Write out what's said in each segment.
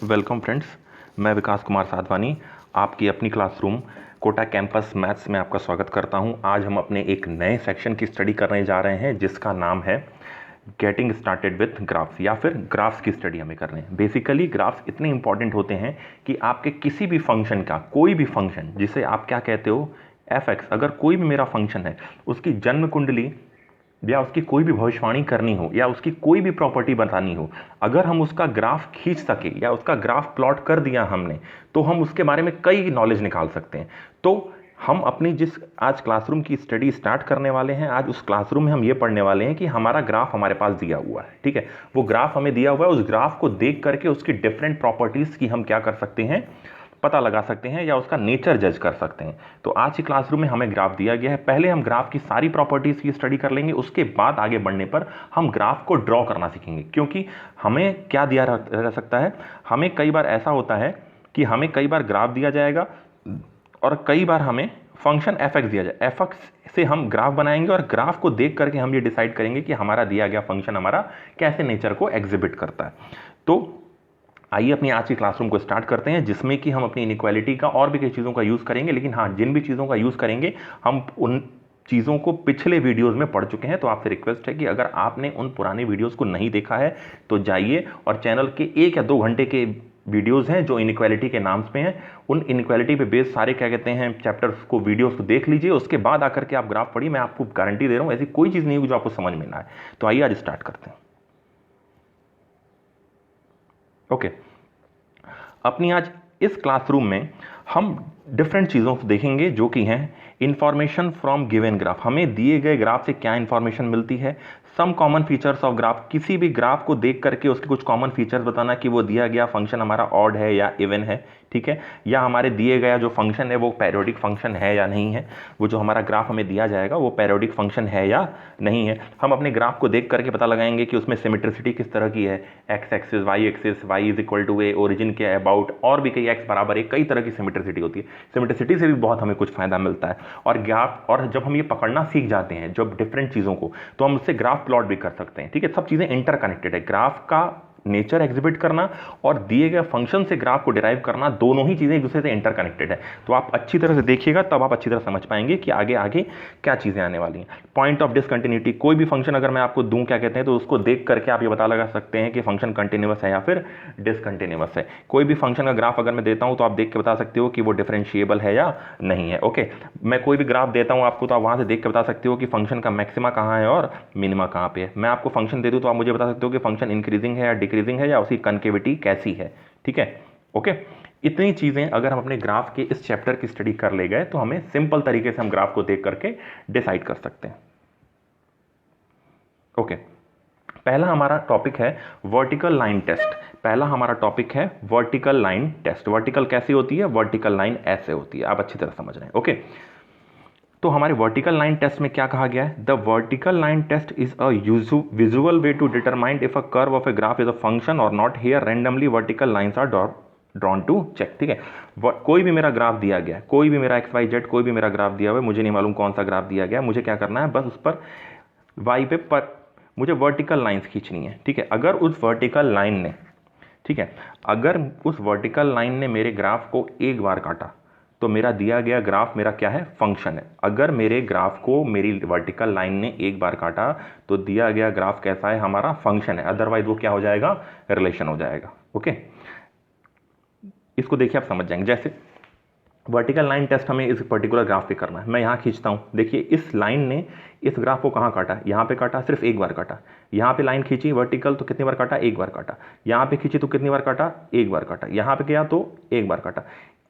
Welcome friends, मैं विकास कुमार साधवानी आपकी अपनी क्लासरूम कोटा कैंपस मैथ्स में आपका स्वागत करता हूं। आज हम अपने एक नए सेक्शन की स्टडी करने जा रहे हैं जिसका नाम है गेटिंग स्टार्टेड विथ ग्राफ्स या फिर ग्राफ्स की स्टडी हमें कर रहे हैं। बेसिकली ग्राफ्स इतने इंपॉर्टेंट होते हैं कि आपके किसी भी फंक्शन का कोई भी फंक्शन जिसे आप क्या कहते हो एफ एक्स, अगर कोई भी मेरा फंक्शन है उसकी जन्म कुंडली या उसकी कोई भी भविष्यवाणी करनी हो या उसकी कोई भी प्रॉपर्टी बतानी हो, अगर हम उसका ग्राफ खींच सके या उसका ग्राफ प्लॉट कर दिया हमने तो हम उसके बारे में कई नॉलेज निकाल सकते हैं। तो हम अपनी जिस आज क्लासरूम की स्टडी स्टार्ट करने वाले हैं, आज उस क्लासरूम में हम ये पढ़ने वाले हैं कि हमारा ग्राफ हमारे पास दिया हुआ है, ठीक है। वो ग्राफ हमें दिया हुआ है, उस ग्राफ को देख करके उसकी डिफरेंट प्रॉपर्टीज की हम क्या कर सकते हैं, पता लगा सकते हैं या उसका नेचर जज कर सकते हैं। तो आज की क्लासरूम में हमें ग्राफ दिया गया है। पहले हम ग्राफ की सारी प्रॉपर्टीज की स्टडी कर लेंगे, उसके बाद आगे बढ़ने पर हम ग्राफ को ड्रॉ करना सीखेंगे। क्योंकि हमें क्या दिया रह सकता है, हमें कई बार ऐसा होता है कि हमें कई बार ग्राफ दिया जाएगा और कई बार हमें फंक्शन एफ एक्स दिया जाए। एफ एक्स से हम ग्राफ बनाएंगे और ग्राफ को देख करके हम ये डिसाइड करेंगे कि हमारा दिया गया फंक्शन हमारा कैसे नेचर को एग्जिबिट करता है। तो आइए अपनी आज की क्लासरूम को स्टार्ट करते हैं, जिसमें कि हम अपनी इनइक्वालिटी का और भी कई चीज़ों का यूज़ करेंगे। लेकिन हाँ, जिन भी चीज़ों का यूज़ करेंगे हम उन चीज़ों को पिछले वीडियोस में पढ़ चुके हैं। तो आपसे रिक्वेस्ट है कि अगर आपने उन पुराने वीडियोस को नहीं देखा है तो जाइए और चैनल के 1 या 2 घंटे के वीडियोस हैं जो इनइक्वालिटी के नाम पे हैं, उन इनइक्वालिटी पे बेस्ड सारे क्या कहते हैं चैप्टर्स को, वीडियोस को देख लीजिए। उसके बाद आकर के आप ग्राफ पढ़िए। मैं आपको गारंटी दे रहा हूँ ऐसी कोई चीज़ नहीं होगी जो आपको समझ में ना आए। तो आइए आज स्टार्ट करते हैं। ओके, अपनी आज इस क्लासरूम में हम डिफरेंट चीज़ों को देखेंगे जो कि हैं इंफॉर्मेशन फ्रॉम गिवन ग्राफ। हमें दिए गए ग्राफ से क्या इंफॉर्मेशन मिलती है, some common features of graph. किसी भी ग्राफ को देख करके उसके कुछ कॉमन फीचर्स बताना कि वो दिया गया फंक्शन हमारा ऑड है या इवन है, ठीक है, या हमारे दिए गया जो फंक्शन है वो पैरियोडिक फंक्शन है या नहीं है। वो जो हमारा ग्राफ हमें दिया जाएगा वो पैरियोडिक फंक्शन है या नहीं है। हम अपने ग्राफ को देख करके पता लगाएंगे कि उसमें सिमेट्रिसिटी किस तरह की है, X axis, Y axis, Y is equal to A, origin के अबाउट, और भी कई एक्स बराबर है, कई तरह की सिमेट्रिसिटी होती है। सिमेट्रिसिटी से भी बहुत हमें कुछ फायदा मिलता है। और ग्राफ, और जब हम ये पकड़ना सीख जाते हैं जब डिफरेंट चीज़ों को, तो हम उससे ग्राफ प्लॉट भी कर सकते हैं, ठीक है। सब चीज़ें इंटरकनेक्टेड है। ग्राफ का नेचर एग्जिबिट करना और दिए गए फंक्शन से ग्राफ को डिराइव करना, दोनों ही चीज़ें एक दूसरे से इंटरकनेक्टेड है। तो आप अच्छी तरह से देखिएगा, तब आप अच्छी तरह समझ पाएंगे कि आगे आगे क्या चीज़ें आने वाली हैं। पॉइंट ऑफ डिसकंटिन्यूटी, कोई भी फंक्शन अगर मैं आपको दूं क्या कहते हैं तो उसको देख करके आप ये पता लगा सकते हैं कि फंक्शन कंटिन्यूअस है या फिर डिसकंटिन्यूअस है। कोई भी फंक्शन का ग्राफ अगर मैं देता हूं तो आप देख के बता सकते हो कि वो डिफरेंशिएबल है या नहीं है। ओके, मैं कोई भी ग्राफ देता हूं आपको तो आप वहां से देख के बता सकते हो कि फंक्शन का मैक्सिमा कहां है और मिनिमा कहां पे है। मैं आपको फंक्शन दे दूं तो आप मुझे बता सकते हो कि फंक्शन इंक्रीजिंग है या डिक्रीजिंग है या उसकी कनकेविटी कैसी है, ठीक है। ओके, इतनी चीजें अगर हम अपने ग्राफ के इस चैप्टर की स्टडी कर ले गए तो हमें सिंपल तरीके से हम ग्राफ को देख करके डिसाइड कर सकते हैं। ओके, पहला हमारा टॉपिक है वर्टिकल लाइन टेस्ट। पहला हमारा टॉपिक है वर्टिकल लाइन टेस्ट। वर्टिकल कैसी होती है, वर्टिकल लाइन ऐसे होती है, आप अच्छी तरह समझ रहे हैं। ओके, तो हमारे वर्टिकल लाइन टेस्ट में क्या कहा गया है, the vertical line test is a visual way to determine if a curve of a graph is a function और not. Here randomly vertical lines are drawn to check, ठीक है। कोई भी मेरा ग्राफ दिया गया, कोई भी मेरा एक्स वाई जेड, कोई भी मेरा ग्राफ दिया हुआ है, मुझे नहीं मालूम कौन सा ग्राफ दिया गया, मुझे क्या करना है, बस उस पर वाई पे पर मुझे वर्टिकल लाइंस खींचनी है, ठीक है। अगर उस वर्टिकल लाइन ने, ठीक है, अगर उस वर्टिकल लाइन ने मेरे ग्राफ को एक बार काटा तो मेरा दिया गया ग्राफ मेरा क्या है, फंक्शन है। अगर मेरे ग्राफ को मेरी वर्टिकल लाइन ने एक बार काटा तो दिया गया ग्राफ कैसा है, हमारा फंक्शन है। अदरवाइज वो क्या हो जाएगा, रिलेशन हो जाएगा। ओके, इसको देखिए आप समझ जाएंगे। जैसे वर्टिकल लाइन टेस्ट हमें इस पर्टिकुलर ग्राफ पे करना है। मैं यहाँ खींचता हूँ, देखिए इस लाइन ने इस ग्राफ को कहाँ काटा, यहाँ पे काटा, सिर्फ एक बार काटा। यहाँ पे लाइन खींची वर्टिकल तो कितनी बार काटा, एक बार काटा। यहाँ पे खींची तो कितनी बार काटा, एक बार काटा। यहाँ पे गया तो एक बार काटा।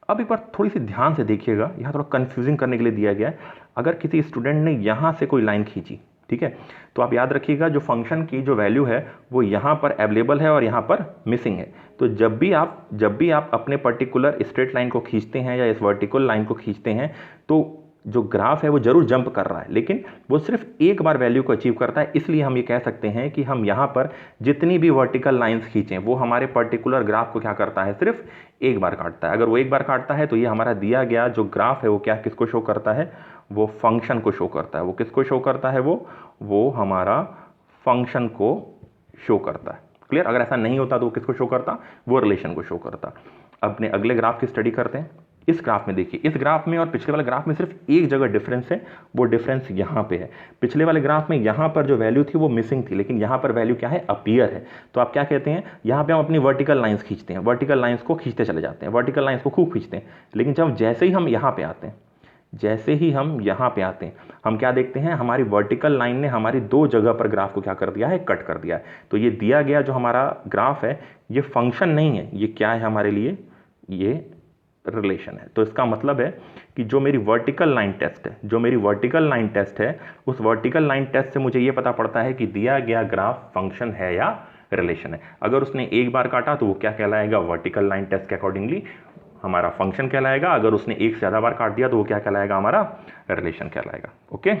अब एक बार थोड़ी सी ध्यान से देखिएगा, यहाँ थोड़ा कंफ्यूजिंग करने के लिए दिया गया है। अगर किसी स्टूडेंट ने यहाँ से कोई लाइन खींची, ठीक है, तो आप याद रखिएगा जो फंक्शन की जो वैल्यू है वो यहाँ पर अवेलेबल है और यहाँ पर मिसिंग है। तो जब भी आप अपने पर्टिकुलर स्ट्रेट लाइन को खींचते हैं या इस वर्टिकल लाइन को खींचते हैं तो जो ग्राफ है वो जरूर जंप कर रहा है, लेकिन वो सिर्फ एक बार वैल्यू को अचीव करता है। इसलिए हम ये कह सकते हैं कि हम यहाँ पर जितनी भी वर्टिकल लाइंस खींचें वो हमारे पर्टिकुलर ग्राफ को क्या करता है, सिर्फ एक बार काटता है। अगर वो एक बार काटता है तो ये हमारा दिया गया जो ग्राफ है वो क्या, किसको शो करता है, वो फंक्शन को शो करता है। वो किसको शो करता है, वो हमारा फंक्शन को शो करता है। क्लियर? अगर ऐसा नहीं होता तो वो किसको शो करता? वो रिलेशन को शो करता। अपने अगले ग्राफ की स्टडी करते हैं। इस ग्राफ में देखिए, इस ग्राफ में और पिछले वाले ग्राफ में सिर्फ एक जगह डिफरेंस है, वो डिफरेंस यहाँ पे है। पिछले वाले ग्राफ में यहाँ पर जो वैल्यू थी वो मिसिंग थी, लेकिन यहाँ पर वैल्यू क्या है? अपीयर है। तो आप क्या कहते हैं, यहाँ पे हम अपनी वर्टिकल लाइंस खींचते हैं, वर्टिकल लाइंस को खींचते चले जाते हैं, वर्टिकल लाइंस को खूब खींचते हैं, लेकिन जब जैसे ही हम यहाँ पे आते हैं, जैसे ही हम यहाँ पे आते हैं, हम क्या देखते हैं? हमारी वर्टिकल लाइन ने हमारी दो जगह पर ग्राफ को क्या कर दिया है? कट कर दिया है। तो ये दिया गया जो हमारा ग्राफ है, ये फंक्शन नहीं है, ये क्या है हमारे लिए? ये रिलेशन है। तो इसका मतलब है कि जो मेरी वर्टिकल लाइन टेस्ट है, जो मेरी वर्टिकल लाइन टेस्ट है, उस वर्टिकल लाइन टेस्ट से मुझे ये पता पड़ता है कि दिया गया ग्राफ फंक्शन है या रिलेशन है। अगर उसने एक बार काटा तो वो क्या कहलाएगा? वर्टिकल लाइन टेस्ट के अकॉर्डिंगली हमारा फंक्शन कहलाएगा। अगर उसने एक से ज्यादा बार काट दिया तो वो क्या कहलाएगा? हमारा रिलेशन कहलाएगा। ओके,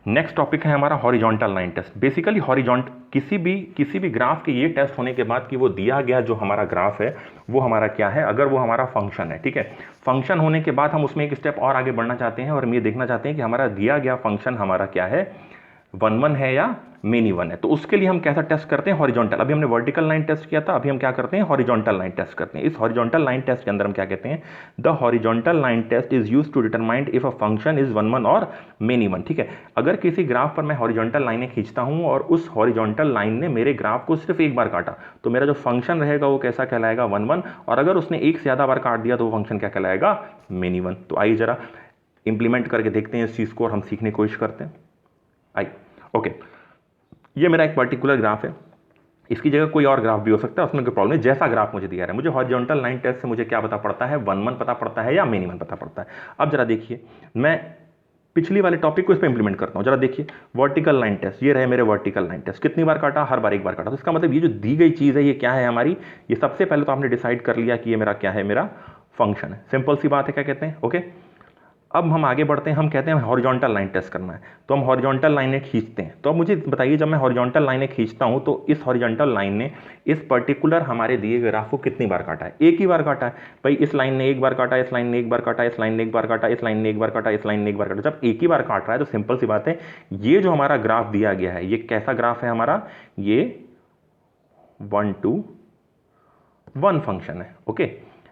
नेक्स्ट टॉपिक है हमारा हॉरिजॉन्टल लाइन टेस्ट। बेसिकली हॉरिजॉन्ट किसी भी ग्राफ के ये टेस्ट होने के बाद कि वो दिया गया जो हमारा ग्राफ है वो हमारा क्या है? अगर वो हमारा फंक्शन है, ठीक है, फंक्शन होने के बाद हम उसमें एक स्टेप और आगे बढ़ना चाहते हैं और हम ये देखना चाहते हैं कि हमारा दिया गया फंक्शन हमारा क्या है? 1 1 है या मेनी 1 है। तो उसके लिए हम कैसा टेस्ट करते हैं? हॉरिजॉन्टल। अभी हमने वर्टिकल लाइन टेस्ट किया था, अभी हम क्या करते हैं? हॉरिजॉन्टल लाइन टेस्ट करते हैं। इस हॉरिजॉन्टल लाइन टेस्ट के अंदर हम क्या कहते हैं? The horizontal line test is used to determine if a function is 1 1 और मेनी 1। ठीक है, अगर किसी ग्राफ पर मैं हॉरिजॉन्टल लाइनें खींचता हूं और उस हॉरिजॉन्टल लाइन ने मेरे ग्राफ को सिर्फ एक बार काटा तो मेरा जो फंक्शन रहेगा वो कैसा कहलाएगा? 1 1। और अगर उसने एक से ज्यादा बार काट दिया तो वो फंक्शन क्या कहलाएगा? मेनी 1। तो आइए जरा इंप्लीमेंट करके देखते हैं इस चीज को और हम सीखने की कोशिश करते हैं। आइए, ओके, ये मेरा एक पर्टिकुलर ग्राफ है, इसकी जगह कोई और ग्राफ भी हो सकता है, उसमें कोई प्रॉब्लम नहीं। जैसा ग्राफ मुझे दिया है, मुझे हॉरिजॉन्टल लाइन टेस्ट से मुझे क्या पता पड़ता है? 1 1 पता पड़ता है या मेनी 1 पता पड़ता है। अब जरा देखिए, मैं पिछली वाले टॉपिक को इस पर इंप्लीमेंट करता हूं। जरा देखिए, वर्टिकल लाइन टेस्ट, ये रहे मेरे वर्टिकल लाइन टेस्ट। कितनी बार काटा? हर बार एक बार काटा। तो इसका मतलब ये जो दी गई चीज है ये क्या है हमारी? ये सबसे पहले तो आपने डिसाइड कर लिया कि ये मेरा क्या है? मेरा फंक्शन है। सिंपल सी बात है, क्या कहते हैं? ओके, अब हम आगे बढ़ते हैं, हम कहते हैं हॉरिजॉन्टल लाइन टेस्ट करना है, तो हम हॉरिजॉन्टल लाइनें खींचते हैं। तो अब मुझे बताइए, जब मैं हॉरिजॉन्टल लाइनें खींचता हूं तो इस हॉरिजॉन्टल लाइन ने इस पर्टिकुलर हमारे दिए गए ग्राफ को कितनी बार काटा है? एक ही बार काटा है भाई। इस लाइन ने एक बार काटा, इस लाइन ने एक बार काटा, इस लाइन ने एक बार काटा, इस लाइन ने एक बार काटा, इस लाइन ने एक बार काटा। जब एक ही बार काट रहा है तो सिंपल सी बात है, ये जो हमारा ग्राफ दिया गया है ये कैसा ग्राफ है हमारा? ये 1 2 1 फंक्शन है। ओके,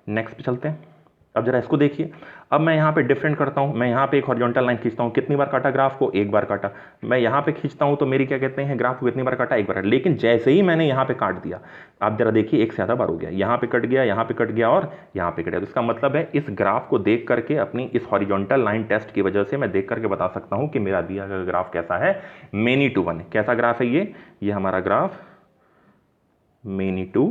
नेक्स्ट पे चलते हैं। अब जरा इसको देखिए, अब मैं यहाँ पे डिफरेंट करता हूँ। मैं यहाँ पे एक हॉरिजॉन्टल लाइन खींचता हूँ, कितनी बार काटा ग्राफ को? एक बार काटा। मैं यहाँ पे खींचता हूँ तो मेरी क्या कहते हैं? ग्राफ को कितनी बार काटा? एक बार। लेकिन जैसे ही मैंने यहाँ पे काट दिया, आप जरा देखिए, एक से ज्यादा बार हो गया, यहाँ पे कट गया, यहाँ पे कट गया और यहाँ पे कट गया। तो इसका मतलब है इस ग्राफ को देख करके, अपनी इस हॉरिजॉन्टल लाइन टेस्ट की वजह से मैं देख करके बता सकता हूँ कि मेरा दिया गया ग्राफ कैसा है? Many to 1। कैसा ग्राफ है ये हमारा ग्राफ मेनी टू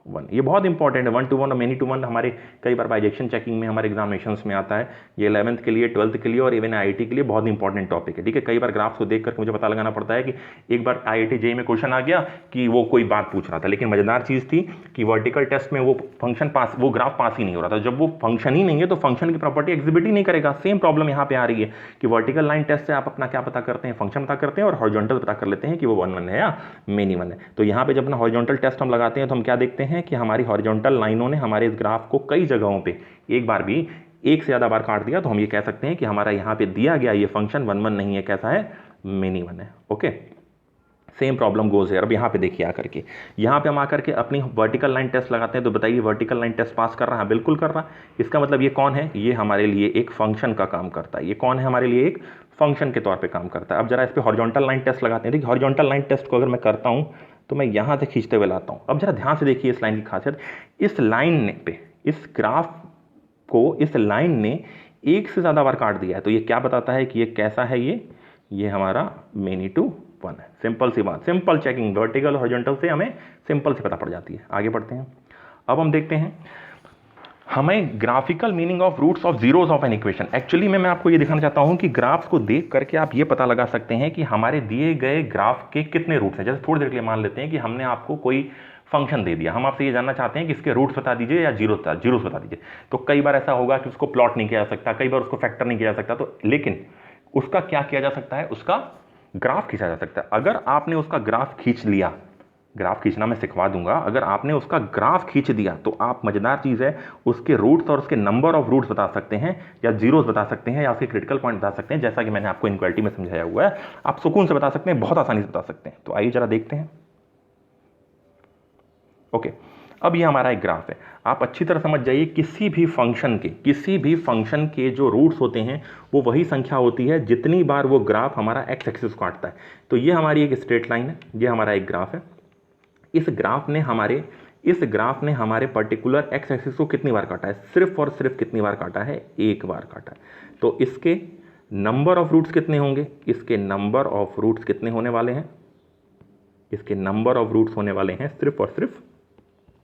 1। ये बहुत इंपॉर्टेंट है। 1 2 1 और मेनी टू 1 हमारे कई बार बाइजेक्शन चेकिंग में, हमारे एग्जामिनेशंस में आता है। ये 11th के लिए, 12th के लिए और इवन IIT के लिए बहुत इंपॉर्टेंट टॉपिक है। ठीक है, कई बार ग्राफ्स को देख करके मुझे पता लगाना पड़ता है कि एक बार IIT JEE में क्वेश्चन आ गया कि वो कोई बात पूछ रहा था, लेकिन मजेदार चीज थी कि वर्टिकल टेस्ट में वो फंक्शन पास, वो ग्राफ पास ही नहीं हो रहा था। जब वो फंक्शन ही नहीं है तो फंक्शन की प्रॉपर्टी एग्जिबिट ही नहीं करेगा। सेम प्रॉब्लम यहाँ पे आ रही है कि वर्टिकल लाइन टेस्ट से आप अपना क्या पता करते हैं? फंक्शन पता करते हैं, और हॉरिजॉन्टल पता कर लेते हैं कि वो 1 1 है या मेनी 1 है। तो यहाँ पे जब अपना हॉरिजॉन्टल टेस्ट हम लगाते हैं तो हम क्या देखते हैं कि हमारी हॉरिजॉन्टल लाइनों ने हमारे इस ग्राफ को कई जगहों पे एक बार भी, एक से ज्यादा बार काट दिया। तो हम ये कह सकते हैं कि हमारा यहाँ पे दिया गया ये फंक्शन 1 1 नहीं है, कैसा है? मेनी 1 है। ओके, सेम प्रॉब्लम गोज है। अब यहाँ पे देखिए आकर के, यहाँ पे हम आकर के अपनी वर्टिकल लाइन टेस्ट लगाते हैं। तो बताइए, वर्टिकल लाइन टेस्ट पास कर रहा है? बिल्कुल कर रहा है। इसका मतलब ये कौन है? ये हमारे लिए एक फंक्शन का काम करता है। ये कौन है? हमारे लिए एक फंक्शन के तौर पे काम करता है। अब जरा इस पे हॉरिजॉन्टल लाइन टेस्ट लगाते हैं। देखिए, हॉरिजॉन्टल लाइन टेस्ट को अगर मैं करता हूं तो मैं यहां से खींचते हुए लाता हूं। अब जरा ध्यान से देखिए इस लाइन की खासियत। इस लाइन पे, इस ग्राफ को इस लाइन ने एक से ज्यादा बार काट दिया है। तो ये क्या बताता है कि ये कैसा है? ये हमारा मेनी टू 1 है। सिंपल सी बात, सिंपल चेकिंग वर्टिकल हॉरिजॉन्टल से हमें सिंपल से पता पड़ जाती है। आगे बढ़ते हैं। अब हम देखते हैं हमें graphical meaning of roots of zeros of an equation. Actually मैं आपको ये दिखाना चाहता हूं कि ग्राफ्स को देख करके आप ये पता लगा सकते हैं कि हमारे दिए गए ग्राफ के कितने रूट्स हैं। जैसे थोड़ी देर के लिए मान लेते हैं कि हमने आपको कोई फंक्शन दे दिया, हम आपसे ये जानना चाहते हैं कि इसके रूट्स बता दीजिए या जीरोस बता दीजिए। तो कई बार ऐसा होगा कि उसको प्लॉट नहीं किया जा सकता, कई बार उसको फैक्टर नहीं किया जा सकता। तो लेकिन उसका क्या किया जा सकता है? उसका ग्राफ खींचा जा सकता है। अगर आपने उसका ग्राफ खींच लिया ग्राफ खींचना मैं सिखवा दूंगा। अगर आपने उसका ग्राफ खींच दिया तो आप, मजेदार चीज़ है, उसके रूट्स और उसके नंबर ऑफ रूट्स बता सकते हैं, या जीरोस बता सकते हैं, या उसके क्रिटिकल पॉइंट बता सकते हैं, जैसा कि मैंने आपको इनक्वालिटी में समझाया हुआ है। आप सुकून से बता सकते हैं, बहुत आसानी से बता सकते हैं। तो आइए जरा देखते हैं। ओके, अब ये हमारा एक ग्राफ है। आप अच्छी तरह समझ जाइए, किसी भी फंक्शन के जो रूट्स होते हैं वो वही संख्या होती है जितनी बार वो ग्राफ हमारा एक्स एक्सिस काटता है। तो ये हमारी एक स्ट्रेट लाइन है, ये हमारा एक ग्राफ है। इस ग्राफ ने हमारे पर्टिकुलर एक्स एक्सिस को कितनी बार काटा है? सिर्फ और सिर्फ कितनी बार काटा है? एक बार काटा है। तो इसके नंबर ऑफ रूट्स कितने होंगे? इसके नंबर ऑफ रूट्स कितने होने वाले हैं? इसके नंबर ऑफ रूट्स होने वाले हैं सिर्फ और सिर्फ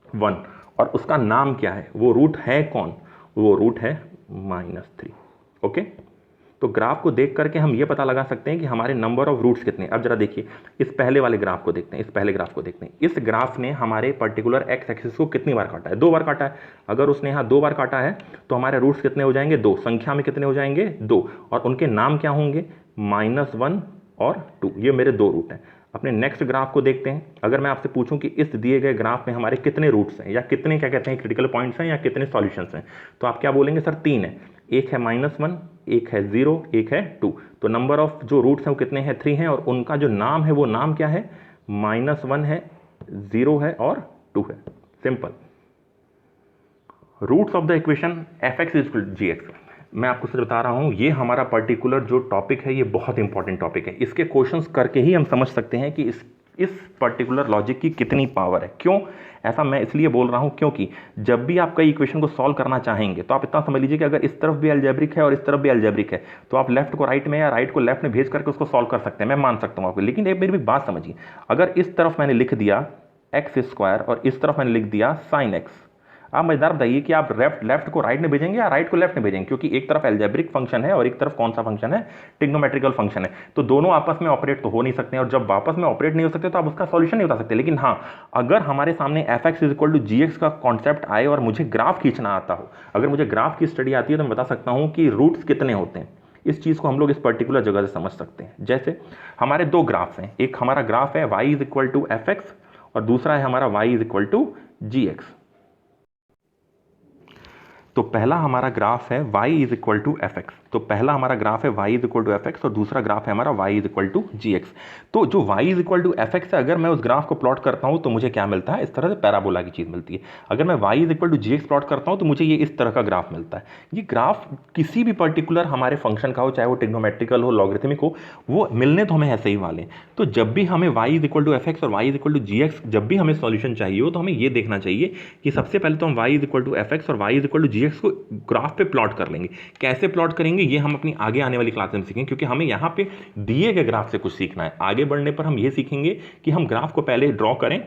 1। और उसका नाम क्या है? वो रूट है कौन? वो रूट है -3। ओके, तो ग्राफ को देख करके हम ये पता लगा सकते हैं कि हमारे नंबर ऑफ रूट्स कितने। अब जरा देखिए, इस पहले वाले ग्राफ को देखते हैं, इस ग्राफ ने हमारे पर्टिकुलर एक्स एक्सिस को कितनी बार काटा है? 2 बार काटा है। अगर उसने यहाँ 2 बार काटा है तो हमारे रूट्स कितने हो जाएंगे? 2। संख्या में कितने हो जाएंगे? 2। और उनके नाम क्या होंगे? -1 और 2। ये मेरे 2 रूट हैं। अपने नेक्स्ट ग्राफ को देखते हैं। अगर मैं आपसे पूछूं कि इस दिए गए ग्राफ में हमारे कितने रूट्स हैं, या कितने, क्या कहते हैं, क्रिटिकल पॉइंट्स हैं, या कितने सॉल्यूशंस हैं, तो आप क्या बोलेंगे? सर 3 है। एक है -1, एक है 0, एक है 2। तो नंबर ऑफ जो रूट्स हैं वो कितने हैं? 3 हैं। और उनका जो नाम है वो नाम क्या है? -1 है, 0 है और 2 है। Simple. Roots of the equation fx = gx। मैं आपको सच बता रहा हूं, ये हमारा पर्टिकुलर जो टॉपिक है ये बहुत इंपॉर्टेंट टॉपिक है। इसके क्वेश्चंस करके ही हम समझ सकते हैं कि इस पर्टिकुलर लॉजिक की कितनी पावर है। क्यों ऐसा मैं इसलिए बोल रहा हूं, क्योंकि जब भी आप कई इक्वेशन को सॉल्व करना चाहेंगे तो आप इतना समझ लीजिए कि अगर इस तरफ भी अलजेब्रिक है और इस तरफ भी अलजेब्रिक है तो आप लेफ्ट को राइट में या राइट को लेफ्ट में भेज करके उसको सॉल्व कर सकते हैं। मैं मान सकता हूं आपको, लेकिन एक मेरी भी बात समझिए। अगर इस तरफ मैंने लिख दिया x² और इस तरफ मैंने लिख दिया sin x, आप मजेदार बताइए कि आप लेफ्ट को राइट में भेजेंगे या राइट को लेफ्ट में भेजेंगे? क्योंकि एक तरफ अलजेब्रिक फंक्शन है और एक तरफ कौन सा फंक्शन है? ट्रिग्नोमेट्रिकल फंक्शन है। तो दोनों आपस में ऑपरेट तो हो नहीं सकते हैं, और जब आपस में ऑपरेट नहीं हो सकते तो आप उसका सॉल्यूशन नहीं बता सकते। लेकिन हाँ, अगर हमारे सामने fx = gx का कॉन्सेप्ट आए और मुझे ग्राफ खींचना आता हो, अगर मुझे ग्राफ की स्टडी आती है तो मैं बता सकता हूं कि रूट्स कितने होते हैं। इस चीज को हम लोग इस पर्टिकुलर जगह से समझ सकते हैं। जैसे हमारे 2 ग्राफ्स हैं, एक हमारा ग्राफ है y = fx और दूसरा है हमारा y = gx। तो पहला हमारा ग्राफ है y = fx, तो पहला हमारा ग्राफ है y = fx और दूसरा ग्राफ है हमारा y = gx। तो जो y = fx है, अगर मैं उस ग्राफ को प्लॉट करता हूं तो मुझे क्या मिलता है? इस तरह से पैराबोला की चीज मिलती है। अगर मैं y = gx प्लॉट करता हूं तो मुझे ये इस तरह का ग्राफ मिलता है। ये ग्राफ किसी भी पर्टिकुलर हमारे फंक्शन का हो, चाहे वो ट्रिग्नोमेट्रिकल हो, लॉगरिथमिक हो, वो मिलने तो हमें ऐसे ही वाले। तो जब भी हमें y = fx और y = gx, जब भी हमें सॉल्यूशन चाहिए हो तो हमें ये देखना चाहिए कि सबसे पहले तो हम y = fx और y = gx को ग्राफ पे प्लॉट कर लेंगे। कैसे प्लॉट करेंगे ये हम अपनी आगे आने वाली क्लास में सीखेंगे, क्योंकि हमें यहाँ पे दिए गए ग्राफ से कुछ सीखना है। आगे बढ़ने पर हम ये सीखेंगे कि हम ग्राफ को पहले ड्रॉ करें,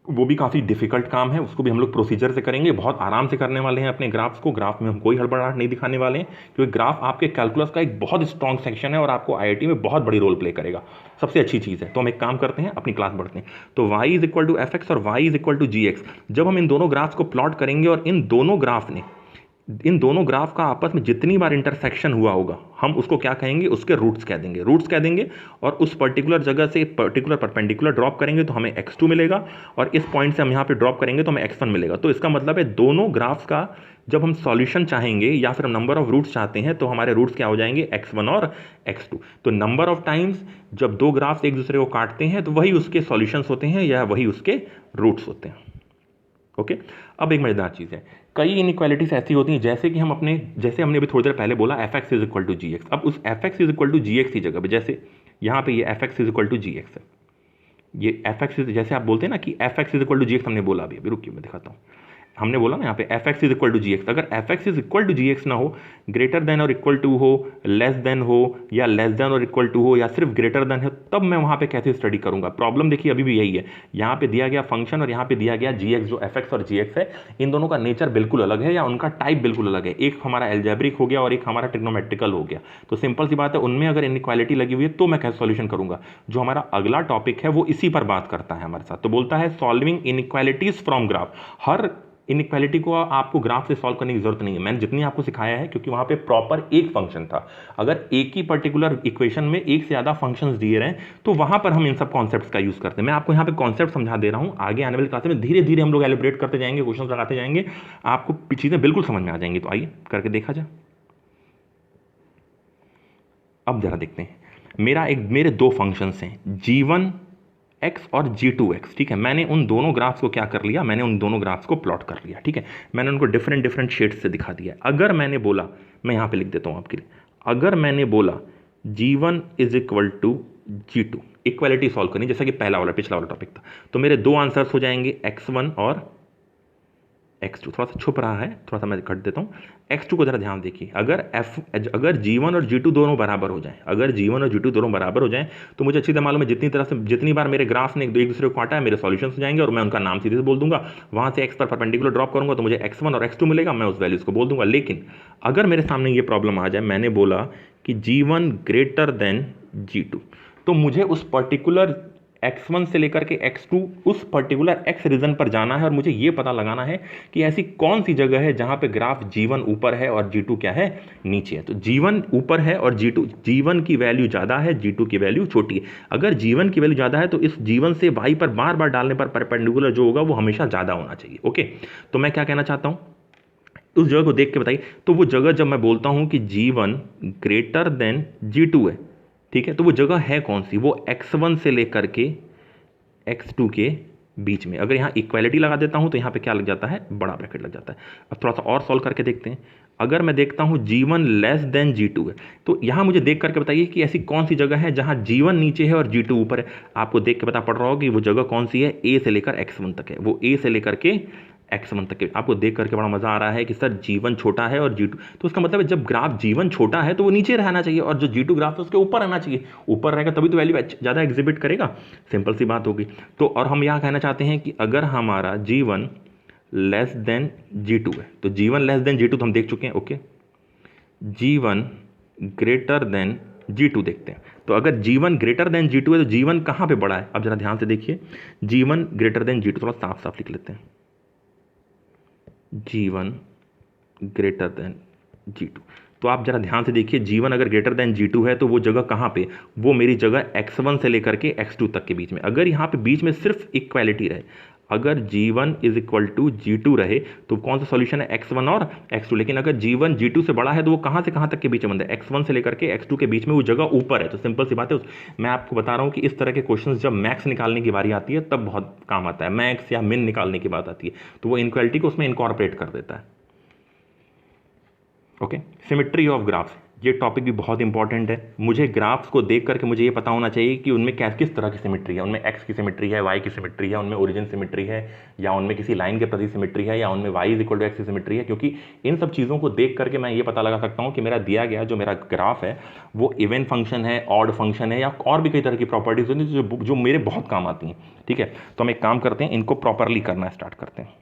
वो भी काफ़ी डिफिकल्ट काम है, उसको भी हम लोग प्रोसीजर से करेंगे, बहुत आराम से करने वाले हैं अपने ग्राफ्स को। ग्राफ में हम कोई हड़बड़ाहट नहीं दिखाने वाले हैं, क्योंकि ग्राफ आपके कैलकुलस का एक बहुत स्ट्रॉन्ग सेक्शन है और आपको आईआईटी में बहुत बड़ी रोल प्ले करेगा। सबसे अच्छी चीज़ है। तो हम एक काम करते हैं, अपनी क्लास बढ़ते हैं। तो y = fx और y = gx, जब हम इन दोनों ग्राफ्स को प्लॉट करेंगे और इन दोनों ग्राफ का आपस में जितनी बार इंटरसेक्शन हुआ होगा, हम उसको क्या कहेंगे? उसके रूट्स कह देंगे। और उस पर्टिकुलर जगह से पर्टिकुलर परपेंडिकुलर ड्रॉप करेंगे तो हमें x2 मिलेगा, और इस पॉइंट से हम यहाँ पे ड्रॉप करेंगे तो हमें x1 मिलेगा। तो इसका मतलब है दोनों ग्राफ्स का जब हम सॉल्यूशन चाहेंगे या फिर हम नंबर ऑफ रूट्स चाहते हैं तो हमारे रूट्स क्या हो जाएंगे? x1 और x2। तो नंबर ऑफ टाइम्स जब 2 ग्राफ्स एक दूसरे को काटते हैं तो वही उसके सॉल्यूशंस होते हैं या वही उसके रूट्स होते हैं। ओके, अब एक मजेदार चीज़ है, कई इनइक्वालिटीज ऐसी होती हैं, जैसे कि जैसे हमने अभी थोड़ी देर पहले बोला fx = gx। अब उस fx = gx की जगह पे, जैसे यहाँ पे ये fx = gx है, ये fx जैसे आप बोलते हैं ना कि fx = gx, हमने बोला अभी रुकिए मैं दिखाता हूँ। हमने बोला ना यहाँ पे fx = gx, अगर fx = gx ना हो, ग्रेटर देन और इक्वल टू हो, लेस देन हो, या लेस देन और इक्वल टू हो, या सिर्फ ग्रेटर देन हो, तब मैं वहाँ पे कैसे स्टडी करूँगा? प्रॉब्लम देखिए अभी भी यही है, यहाँ पे दिया गया फंक्शन और यहाँ पे दिया गया gx, जो fx और gx है, इन दोनों का नेचर बिल्कुल अलग है या उनका टाइप बिल्कुल अलग है। एक हमारा एल्जेब्रिक हो गया और एक हमारा ट्रिग्नोमेट्रिकल हो गया। तो सिंपल सी बात है, उनमें अगर इनइक्वालिटी लगी हुई है तो मैं कैसे सॉल्यूशन करूँगा? जो हमारा अगला टॉपिक है वो इसी पर बात करता है हमारे साथ। तो बोलता है solving inequalities from graph. Her inequality को आपको ग्राफ से सॉल्व करने की जरूरत नहीं है, मैंने जितनी आपको सिखाया है, क्योंकि वहां पे प्रॉपर एक फंक्शन था। अगर एक ही पर्टिकुलर इक्वेशन में एक से ज्यादा फंक्शंस दिए रहे तो वहां पर हम इन सब कॉन्सेप्ट्स का यूज करते हैं। मैं आपको यहाँ पे कॉन्सेप्ट समझा दे रहा हूँ, आगे आने वाली क्लास में धीरे धीरे हम लोग एलिब्रेट करते जाएंगे, क्वेश्चन लगाते जाएंगे, आपको चीजें बिल्कुल समझ में आ जाएंगी। तो आइए करके देखा जाए। अब जरा देखते हैं, मेरे दो फंक्शंस हैं g1 x और g2 x, ठीक है। मैंने उन दोनों ग्राफ्स को क्या कर लिया, मैंने उन दोनों ग्राफ्स को प्लॉट कर लिया, ठीक है। मैंने उनको डिफरेंट डिफरेंट शेड्स से दिखा दिया। अगर मैंने बोला, मैं यहां पे लिख देता हूं आपके लिए, अगर मैंने बोला g1 is equal to g2, equality solve करनी जैसा कि पिछला वाला टॉपिक था, तो मेरे दो आंसर्स हो जाएंगे x1 और x2। थोड़ा सा छुप रहा है, थोड़ा सा मैं कट देता हूँ। x2 को जरा ध्यान देखिए, अगर g1 और g2 दोनों बराबर हो जाए, अगर g1 और g2 दोनों बराबर हो जाए तो मुझे अच्छी तरह मालूम है जितनी बार मेरे ग्राफ ने एक दूसरे को काटा है मेरे सॉल्यूशंस हो जाएंगे और मैं उनका नाम सीधे से बोल दूंगा। वहां से x पर परपेंडिकुलर ड्रॉप करूंगा तो मुझे x1 और x2 मिलेगा, मैं उस वैल्यूज को बोल दूंगा। लेकिन अगर मेरे सामने ये प्रॉब्लम आ जाए, मैंने बोला कि g1 ग्रेटर देन g2, तो मुझे उस पर्टिकुलर x1 से लेकर के x2 उस पर्टिकुलर x रीजन पर जाना है और मुझे यह पता लगाना है कि ऐसी कौन सी जगह है जहां पे ग्राफ g1 ऊपर है और g2 क्या है, नीचे है। तो g1 ऊपर है और g1 की वैल्यू ज्यादा है, g2 की वैल्यू छोटी है। अगर g1 की वैल्यू ज्यादा है तो इस g1 से y पर बार बार डालने पर परपेंडिकुलर जो होगा वो हमेशा ज्यादा होना चाहिए। ओके, तो मैं क्या कहना चाहता हूं, उस जगह को देख के बताइए। तो वो जगह जब मैं बोलता हूं कि g1 ग्रेटर देन g2 है, ठीक है, तो वो जगह है कौन सी, वो x1 से लेकर के x2 के बीच में। अगर यहाँ इक्वालिटी लगा देता हूं तो यहाँ पे क्या लग जाता है, बड़ा ब्रैकेट लग जाता है। अब थोड़ा सा और सॉल्व करके देखते हैं। अगर मैं देखता हूं g1 लेस देन g2 है, तो यहाँ मुझे देख करके बताइए कि ऐसी कौन सी जगह है जहां g1 नीचे है और g2 ऊपर है। आपको देख के पता पड़ रहा होगा कि वो जगह कौन सी है, a से लेकर x1 तक है, वो a से लेकर के x1 तक के। आपको देख करके बड़ा मजा आ रहा है कि सर g1 छोटा है और g2, तो उसका मतलब है जब ग्राफ g1 छोटा है तो वो नीचे रहना चाहिए और जो g2 ग्राफ है उसके ऊपर रहना चाहिए। ऊपर रहेगा तभी तो वैल्यू ज्यादा एग्जिबिट करेगा, सिंपल सी बात होगी। तो और हम यहां कहना चाहते हैं कि अगर हमारा g1 लेस देन g2 है, तो g1 लेस देन g2 तो हम देख चुके हैं। Okay, g1 greater than g2 देखते हैं। तो अगर g1 ग्रेटर देन g2 है तो g1 कहां पे बड़ा है, अब जरा ध्यान से देखिए, g1 ग्रेटर देन g2, थोड़ा साफ साफ लिख लेते हैं, g1 ग्रेटर देन g2। तो आप जरा ध्यान से देखिए, g1 अगर ग्रेटर देन g2 है तो वो जगह कहां पे, वो मेरी जगह x1 से लेकर के x2 तक के बीच में। अगर यहां पे बीच में सिर्फ इक्वालिटी रहे, अगर g1 is equal to g2 रहे तो कौन सा सॉल्यूशन है, x1 और x2। लेकिन अगर g1 g2 से बड़ा है तो वो कहां से कहां तक के बीच में बंद है, x1 से लेकर के x2 के बीच में वो जगह ऊपर है। तो सिंपल सी बात है, मैं आपको बता रहा हूं कि इस तरह के क्वेश्चंस जब मैक्स निकालने की बारी आती है तब बहुत काम आता है, मैक्स या मिन निकालने की बात आती है तो वो इनक्वालिटी को उसमें इनकॉर्पोरेट कर देता है। ओके, सिमेट्री ऑफ ग्राफ्स, ये टॉपिक भी बहुत इंपॉर्टेंट है। मुझे ग्राफ्स को देख करके मुझे ये पता होना चाहिए कि उनमें किस तरह की सिमेट्री है, उनमें एक्स की सिमेट्री है, वाई की सिमेट्री है, उनमें ओरिजिन सिमेट्री है, या उनमें किसी लाइन के प्रति सिमेट्री है, या उनमें Y is equal to X की सिमेट्री है। क्योंकि इन सब चीज़ों को देख करके मैं ये पता लगा सकता हूँ कि मेरा दिया गया जो मेरा ग्राफ है वो इवन फंक्शन है, ऑड फंक्शन है, या और भी कई तरह की प्रॉपर्टीज होती हैं जो मेरे बहुत काम आती हैं। ठीक है, तो हम एक काम करते हैं, इनको प्रॉपरली करना स्टार्ट करते हैं।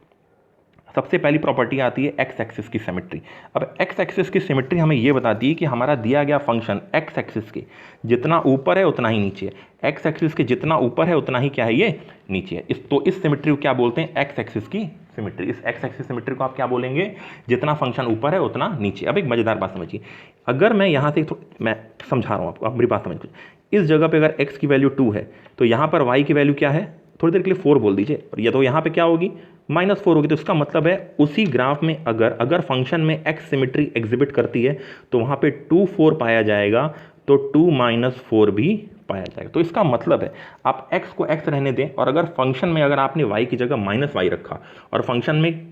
सबसे पहली प्रॉपर्टी आती है एक्स एक्सिस की सिमेट्री। अब एक्स एक्सिस की सिमेट्री हमें यह बताती है कि हमारा दिया गया फंक्शन एक्स एक्सिस के जितना ऊपर है उतना ही नीचे है, एक्स एक्सिस के जितना ऊपर है उतना ही क्या है, ये नीचे है। इस सिमेट्री को क्या बोलते हैं, एक्स एक्सिस की सिमेट्री। इस एक्स एक्सिस सिमेट्री को आप क्या बोलेंगे, जितना फंक्शन ऊपर है उतना नीचे। अब एक मजेदार बात समझिए, अगर मैं यहां से मैं समझा रहा हूं आपको, आप मेरी बात समझिए। इस जगह पे अगर x की वैल्यू 2 है तो यहां पर y की वैल्यू क्या है, थोड़ी देर के लिए 4 बोल दीजिए, और या तो यहां पे क्या होगी, -4 होगी। तो इसका मतलब है उसी ग्राफ में अगर फंक्शन में x सिमेट्री एग्जिबिट करती है तो वहां पे 2 4 पाया जाएगा, तो 2 -4 भी पाया जाएगा। तो इसका मतलब है आप x को x रहने दें, और अगर फंक्शन में अगर आपने y की जगह -y रखा और फंक्शन में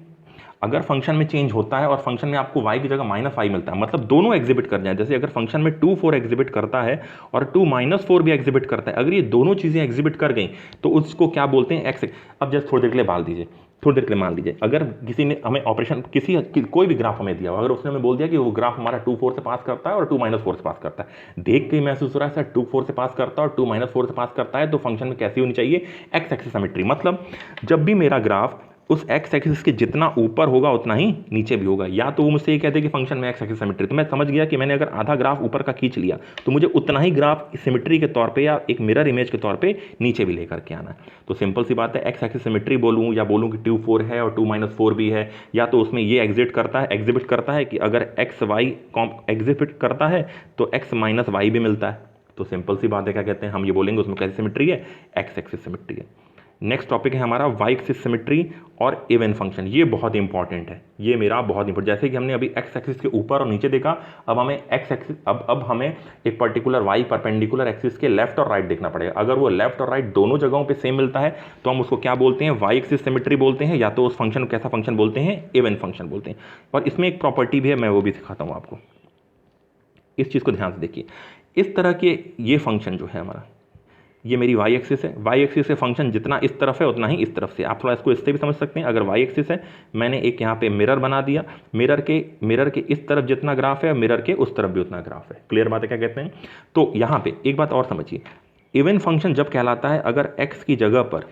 अगर फंक्शन में चेंज होता है और फंक्शन में आपको y की जगह -y मिलता है, मतलब दोनों एग्जिबिट कर जाए। जैसे अगर फंक्शन में 2 4 एग्जिबिट करता है और 2 -4 भी एग्जिबिट करता है, अगर ये दोनों चीजें एग्जिबिट कर गई तो उसको क्या बोलते हैं, एक्स। अब जस्ट थोड़ी देर के लिए मान लीजिए अगर किसी ने हमें ऑपरेशन कोई भी ग्राफ हमें दिया, अगर उसने हमें बोल दिया कि वो ग्राफ हमारा 2 4 से पास करता है और 2 -4 से पास करता है, देख के महसूस हो रहा है सर 2 4 से पास करता है और 2 -4 से पास करता है, तो फंक्शन में कैसी होनी चाहिए, एक्स एक्सिस सिमेट्री। मतलब जब भी मेरा ग्राफ उस एक्स एक्सिस के जितना ऊपर होगा उतना ही नीचे भी होगा। या तो वो मुझसे ये कहते हैं कि फंक्शन में एक्स एक्सिस सिमेट्री, तो मैं समझ गया कि मैंने अगर आधा ग्राफ ऊपर का खींच लिया तो मुझे उतना ही ग्राफ सिमेट्री के तौर पे या एक मिरर इमेज के तौर पे नीचे भी लेकर के आना है। तो सिंपल सी बात है, एक्स एक्सिस सिमेट्री बोलूँ या बोलूँ कि 2 4 है और 2 - 4 भी है, या तो उसमें ये एग्जिबिट करता है कि अगर एक्स वाई एग्जिबिट करता है तो एक्स माइनस वाई भी मिलता है। तो सिंपल सी बात है, क्या कहते हैं हम ये बोलेंगे उसमें कैसी सिमेट्री है, एक्स एक्सिस सिमेट्री है। नेक्स्ट टॉपिक है हमारा वाई एक्सिस सिमेट्री और इवन फंक्शन। ये बहुत इंपॉर्टेंट है, ये मेरा बहुत इंपॉर्टेंट। जैसे कि हमने अभी एक्स एक्सिस के ऊपर और नीचे देखा, अब हमें एक्स एक्सिस अब हमें एक पर्टिकुलर वाई परपेंडिकुलर एक्सिस के लेफ्ट और राइट देखना पड़ेगा। अगर वो लेफ्ट और राइट दोनों जगहों पे सेम मिलता है तो हम उसको क्या बोलते हैं, वाई एक्सिस सिमेट्री बोलते हैं, या तो उस फंक्शन को कैसा फंक्शन बोलते हैं, इवन फंक्शन बोलते हैं। और इसमें एक प्रॉपर्टी भी है, मैं वो भी सिखाता हूँ आपको, इस चीज़ को ध्यान से देखिए। इस तरह के ये फंक्शन जो है हमारा, ये मेरी वाई एक्सिस है, वाई एक्सिस से फंक्शन जितना इस तरफ है उतना ही इस तरफ से। आप थोड़ा इसको इससे भी समझ सकते हैं। अगर वाई एक्सिस है, मैंने एक यहाँ पे मिरर बना दिया, मिरर के इस तरफ जितना ग्राफ है मिरर के उस तरफ भी उतना ग्राफ है। क्लियर बात है, क्या कहते हैं। तो यहाँ पे एक बात और समझिए, इवन फंक्शन जब कहलाता है अगर एक्स की जगह पर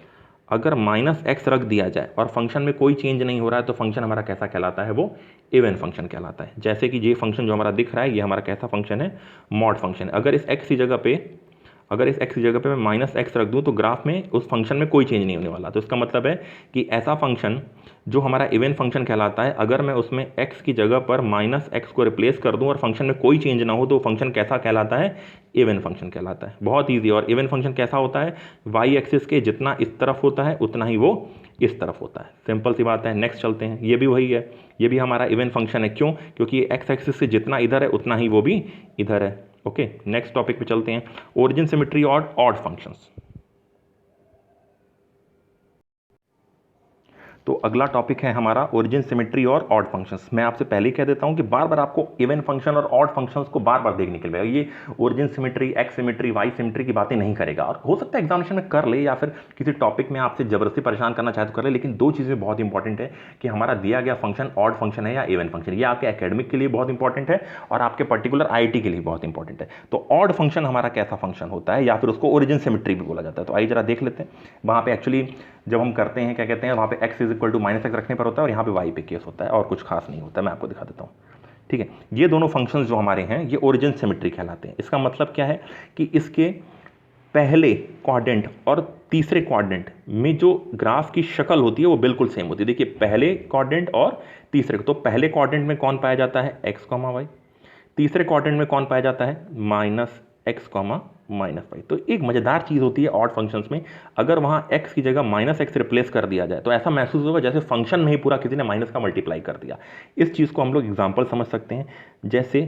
अगर -x रख दिया जाए और फंक्शन में कोई चेंज नहीं हो रहा है तो फंक्शन हमारा कैसा कहलाता है, वो इवन फंक्शन कहलाता है। जैसे कि ये फंक्शन जो हमारा दिख रहा है ये हमारा कैसा फंक्शन है, मॉड फंक्शन है। अगर इस x की जगह पे मैं -x रख दूं तो ग्राफ में उस फंक्शन में कोई चेंज नहीं होने वाला। तो इसका मतलब है कि ऐसा फंक्शन जो हमारा इवन फंक्शन कहलाता है, अगर मैं उसमें x की जगह पर -x को रिप्लेस कर दूं और फंक्शन में कोई चेंज ना हो तो फंक्शन कैसा कहलाता है, इवन फंक्शन कहलाता है। बहुत ईजी। और इवन फंक्शन कैसा होता है, वाई एक्सिस के जितना इस तरफ होता है उतना ही वो इस तरफ होता है। सिंपल सी बात है। नेक्स्ट चलते हैं, ये भी वही है, ये भी हमारा इवन फंक्शन है। क्यों, क्योंकि एक्स एक्सिस से जितना इधर है उतना ही वो भी इधर है। ओके, नेक्स्ट टॉपिक पे चलते हैं, ओरिजिन सिमेट्री और ऑड फंक्शंस। तो अगला टॉपिक है हमारा ओरिजिन सिमेट्री और ऑड फंक्शंस। मैं आपसे पहले ही कह देता हूं कि बार बार आपको इवन फंक्शन और ऑड फंक्शंस को बार बार देखने के लिए, ये origin symmetry, X symmetry, Y symmetry की बातें नहीं करेगा। और हो सकता है एग्जामिनेशन में कर ले या फिर किसी टॉपिक में आपसे जबरदस्ती परेशान करना चाहे तो कर ले, लेकिन दो चीज़ें बहुत इंपॉर्टेंट है कि हमारा दिया गया फंक्शन ऑड फंक्शन है या इवन फंक्शन। ये आपके एकेडमिक के लिए बहुत इंपॉर्टेंट है और आपके पर्टिकुलर IIT के लिए बहुत इंपॉर्टेंट है। तो ऑड फंक्शन हमारा कैसा फंक्शन होता है या फिर उसको ओरिजिन सिमेट्री भी बोला जाता है। तो आइए जरा देख लेते हैं। वहाँ पे एक्चुअली जब हम करते हैं क्या कहते हैं, वहाँ पे x = -x रखने पर होता है और यहाँ पे y पे केस होता है और कुछ खास नहीं होता है। मैं आपको दिखा देता हूँ, ठीक है। ये दोनों फंक्शंस जो हमारे हैं ये ओरिजिन सिमेट्री कहलाते हैं। इसका मतलब क्या है कि इसके पहले क्वाड्रेंट और तीसरे क्वाड्रेंट में जो ग्राफ की शक्ल होती है वो बिल्कुल सेम होती है। देखिए, पहले क्वाड्रेंट और तीसरे, तो पहले क्वाड्रेंट में कौन पाया जाता है, x, y। तीसरे क्वाड्रेंट में कौन पाया जाता है, -x, -y। तो एक मजेदार चीज होती है ऑड फंक्शंस में, अगर वहां x की जगह -x रिप्लेस कर दिया जाए तो ऐसा महसूस होगा जैसे फंक्शन में ही पूरा किसी ने माइनस का मल्टीप्लाई कर दिया। इस चीज को हम लोग एग्जांपल समझ सकते हैं, जैसे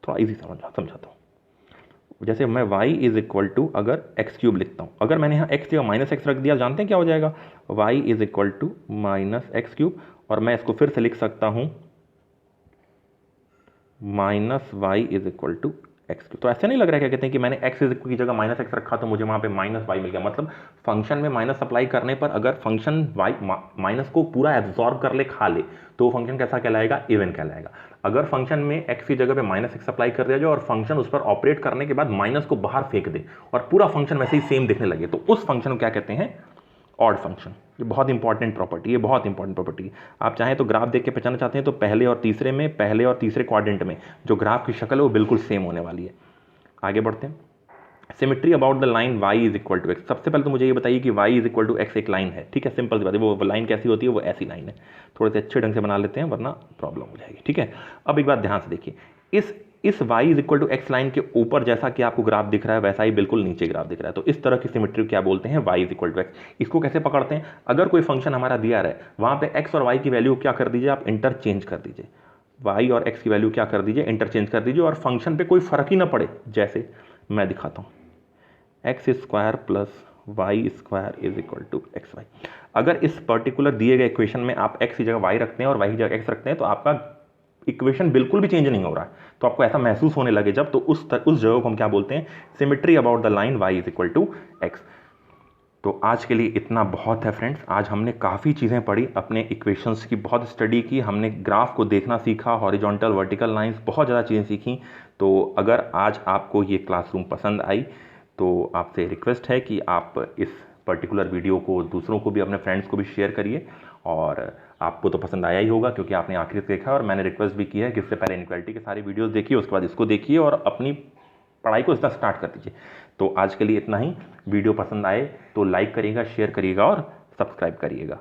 थोड़ा इजी समझाता हूं। जैसे मैं y अगर x³ लिखता हूं, अगर मैंने यहाँ x जगह -x रख दिया, जानते हैं क्या हो जाएगा, y -x³ और मैं इसको फिर से लिख सकता हूं -y x। तो ऐसे नहीं लग रहा है क्या कहते हैं कि मैंने x की जगह -x रखा तो मुझे वहां पे -y मिल गया। मतलब फंक्शन में माइनस अप्लाई करने पर अगर फंक्शन y माइनस को पूरा एब्जॉर्ब कर ले, खा ले, तो फंक्शन कैसा कहलाएगा, इवन कहलाएगा। अगर फंक्शन में x की जगह पे -x अप्लाई कर दिया जाए और फंक्शन उस पर ऑपरेट करने के बाद माइनस को बाहर फेंक दे और पूरा फंक्शन वैसे ही सेम दिखने लगे, तो उस फंक्शन को क्या कहते हैं, ऑड फंक्शन। ये बहुत इंपॉर्टेंट प्रॉपर्टी, ये बहुत इंपॉर्टेंट प्रॉपर्टी। आप चाहें तो ग्राफ देख के पहचानना चाहते हैं तो पहले और तीसरे क्वाड्रेंट में जो ग्राफ की शक्ल है वो बिल्कुल सेम होने वाली है। आगे बढ़ते हैं, symmetry about the line y = x। सबसे पहले तो मुझे ये बताइए कि y = x एक लाइन है, ठीक है, सिंपल सी बात है। वो लाइन कैसी होती है, वो ऐसी लाइन है। थोड़े से अच्छे ढंग से बना लेते हैं वरना प्रॉब्लम हो जाएगी, ठीक है। अब एक बात ध्यान से देखिए, इस y = x लाइन के ऊपर जैसा कि आपको ग्राफ दिख रहा है वैसा ही बिल्कुल नीचे ग्राफ दिख रहा है। तो इस तरह की सिमेट्री क्या बोलते हैं, y = x। इसको कैसे पकड़ते हैं, अगर कोई फंक्शन हमारा दिया रहा है वहां पे x और y की वैल्यू क्या कर दीजिए, आप इंटरचेंज कर दीजिए। y और x की वैल्यू क्या कर दीजिए, इंटरचेंज कर दीजिए, और फंक्शन पे कोई फर्क ही ना पड़े। जैसे मैं दिखाता हूं, x² + y² = xy। अगर इस पर्टिकुलर दिए गए इक्वेशन में आप x की जगह y रखते हैं और y की जगह x रखते हैं तो आपका इक्वेशन बिल्कुल भी चेंज नहीं हो रहा है, तो आपको ऐसा महसूस होने लगे जब, तो उस जगह को हम क्या बोलते हैं, symmetry about the line y = x। तो आज के लिए इतना बहुत है फ्रेंड्स। आज हमने काफ़ी चीज़ें पढ़ी, अपने इक्वेशंस की बहुत स्टडी की, हमने ग्राफ को देखना सीखा, हॉरिजॉन्टल वर्टिकल लाइंस, बहुत ज़्यादा चीज़ें सीखी। तो अगर आज आपको ये क्लासरूम पसंद आई तो आपसे रिक्वेस्ट है कि आप इस पर्टिकुलर वीडियो को दूसरों को भी, अपने फ्रेंड्स को भी शेयर करिए। और आपको तो पसंद आया ही होगा क्योंकि आपने आखिर तक देखा, और मैंने रिक्वेस्ट भी किया है कि इससे पहले इनक्वालिटी के सारे वीडियोस देखिए, उसके बाद इसको देखिए और अपनी पढ़ाई को इसका स्टार्ट कर दीजिए। तो आज के लिए इतना ही। वीडियो पसंद आए तो लाइक करिएगा, शेयर करिएगा और सब्सक्राइब करिएगा।